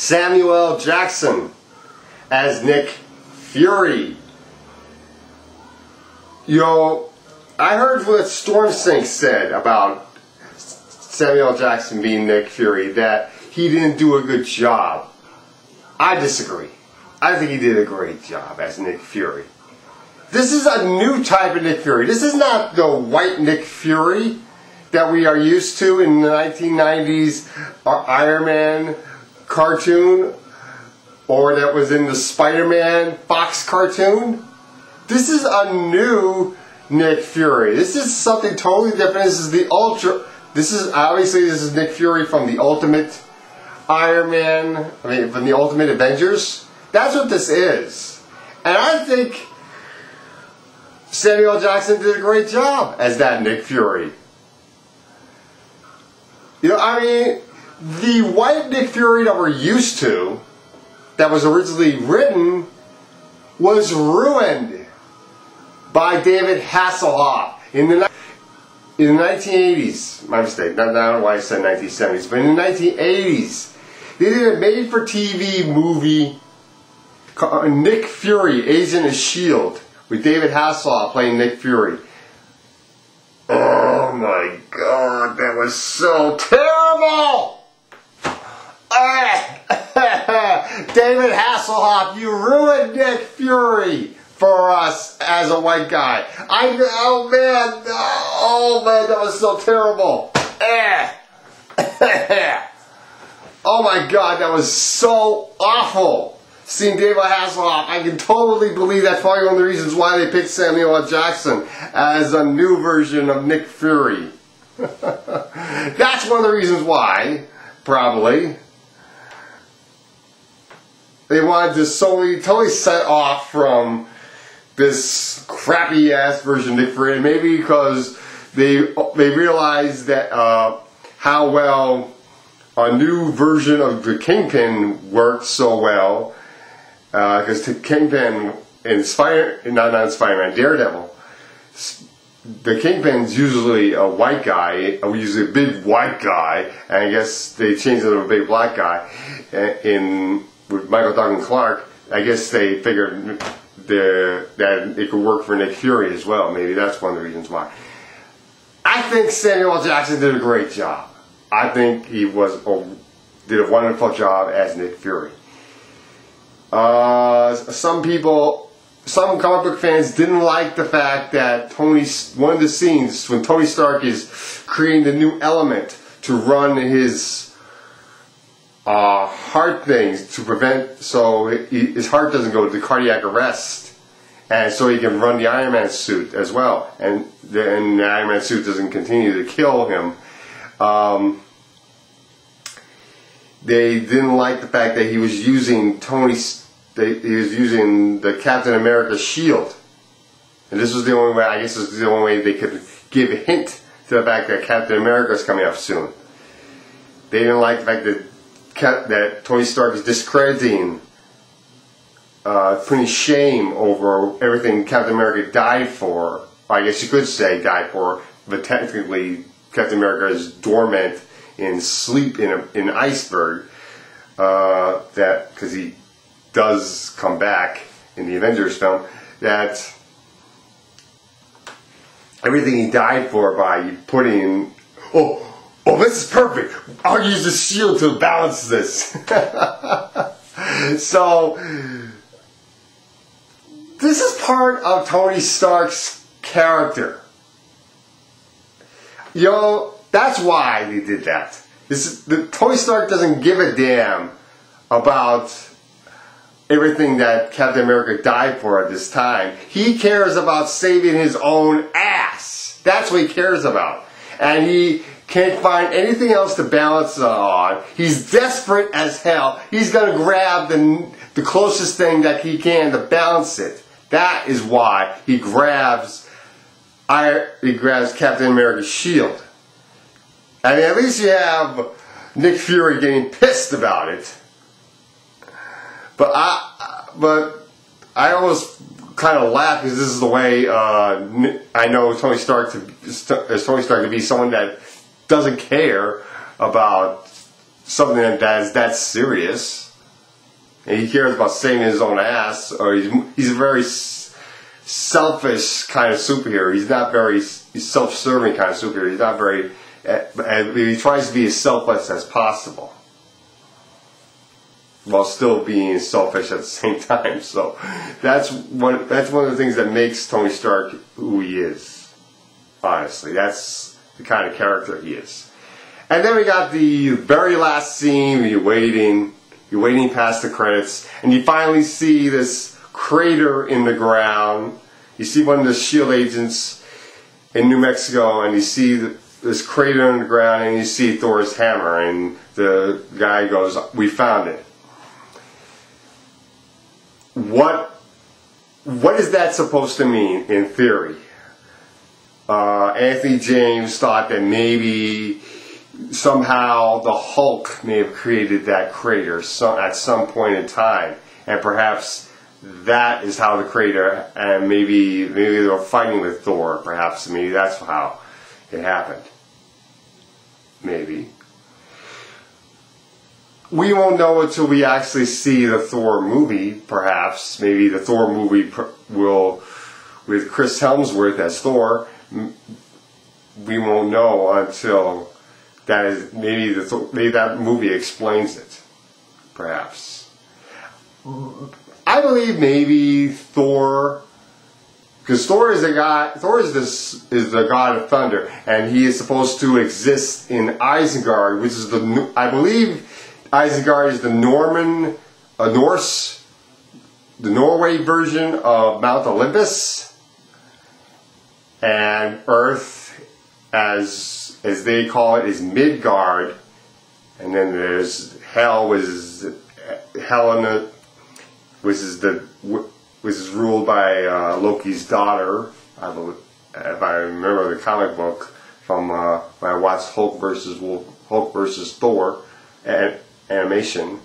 Samuel L. Jackson as Nick Fury. You know, I heard what Storm Sink said about Samuel L. Jackson being Nick Fury, that he didn't do a good job. I disagree. I think he did a great job as Nick Fury. This is a new type of Nick Fury. This is not the white Nick Fury that we are used to in the 1990s Iron Man cartoon, or that was in the Spider-Man Fox cartoon. This is a new Nick Fury. This is something totally different. This is the Ultra. This is Nick Fury from the Ultimate Iron Man. From the Ultimate Avengers. That's what this is. And I think Samuel L. Jackson did a great job as that Nick Fury. You know, I mean, the white Nick Fury that we're used to, that was originally written, was ruined by David Hasselhoff in the 1980s. My mistake. I don't know why I said 1970s, but in the 1980s, they did a made-for-TV movie called Nick Fury, Agent of S.H.I.E.L.D., with David Hasselhoff playing Nick Fury. Oh my God, that was so terrible! David Hasselhoff, you ruined Nick Fury for us as a white guy. Oh man, that was so terrible. Oh my God, that was so awful. Seeing David Hasselhoff, I can totally believe that's probably one of the reasons why they picked Samuel L. Jackson as a new version of Nick Fury. That's one of the reasons why, probably. They wanted to totally set off from this crappy ass version of Nick Fury, and maybe because they realized that how well a new version of the Kingpin worked so well. Because the Kingpin in Daredevil, the Kingpin's usually a white guy, usually a big white guy, and I guess they changed it to a big black guy. With Michael Douglas Clark, I guess they figured that it could work for Nick Fury as well. Maybe that's one of the reasons why. I think Samuel L. Jackson did a great job. I think he did a wonderful job as Nick Fury. Some comic book fans didn't like the fact that one of the scenes when Tony Stark is creating the new element to run his heart things to prevent, so his heart doesn't go into cardiac arrest, and so he can run the Iron Man suit as well, and the Iron Man suit doesn't continue to kill him. They didn't like the fact that he was using the Captain America shield, and this was the only way. I guess this was the only way they could give a hint to the fact that Captain America is coming up soon. They didn't like the fact that Tony Stark is discrediting, putting shame over everything Captain America died for. I guess you could say died for, but technically Captain America is dormant in sleep in an iceberg. Because he does come back in the Avengers film, that everything he died for by putting, oh, this is perfect, I'll use the shield to balance this. So, this is part of Tony Stark's character. You know, that's why they did that. Tony Stark doesn't give a damn about everything that Captain America died for at this time. He cares about saving his own ass. That's what he cares about. And he can't find anything else to balance it on. He's desperate as hell. He's going to grab the closest thing that he can to balance it. That is why he grabs Captain America's shield. I mean, at least you have Nick Fury getting pissed about it. But I almost kind of laugh because this is the way I know Tony Stark to be someone that doesn't care about something that is that serious. And he cares about saving his own ass, or he's a very selfish kind of superhero. He's not very, he's self-serving kind of superhero. He's not very, he tries to be as selfless as possible, while still being selfish at the same time. So that's one of the things that makes Tony Stark who he is. Honestly, that's the kind of character he is. And then we got the very last scene. You're waiting past the credits, and you finally see this crater in the ground. You see one of the SHIELD agents in New Mexico, and you see this crater in the ground, and you see Thor's hammer, and the guy goes, "We found it." What is that supposed to mean in theory? Anthony James thought that maybe somehow the Hulk may have created that crater at some point in time, and perhaps that is how the crater, and maybe they were fighting with Thor. Perhaps maybe that's how it happened. Maybe. We won't know until we actually see the Thor movie, perhaps. Maybe the Thor movie will, with Chris Hemsworth as Thor, we won't know until that is, maybe that movie explains it, perhaps. I believe maybe Thor, because Thor is the god of thunder, and he is supposed to exist in Isengard, which is I believe Isengard is the Norway version of Mount Olympus, and Earth, as they call it, is Midgard, and then there's Hell, which is Helena, which is ruled by Loki's daughter, I believe, if I remember the comic book from when I watched Hulk versus Thor animation.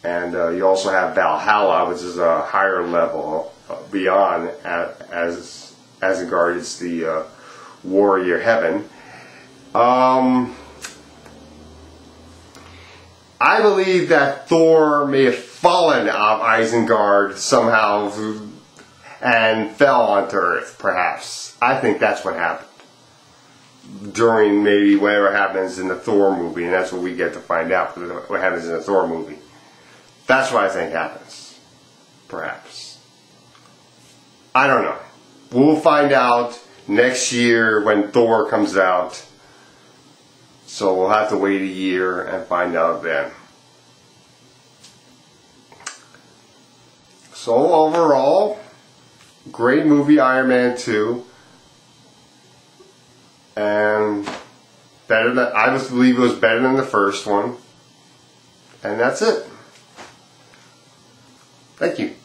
And you also have Valhalla, which is a higher level beyond, as Asgard is the warrior heaven. I believe that Thor may have fallen off Isengard somehow and fell onto Earth, perhaps. I think that's what happened during maybe whatever happens in the Thor movie, and that's what we get to find out, what happens in the Thor movie. That's what I think happens, perhaps. I don't know. We'll find out next year when Thor comes out. So we'll have to wait a year and find out then. So overall, great movie, Iron Man 2. And better than, I just believe it was better than the first one. And that's it. Thank you.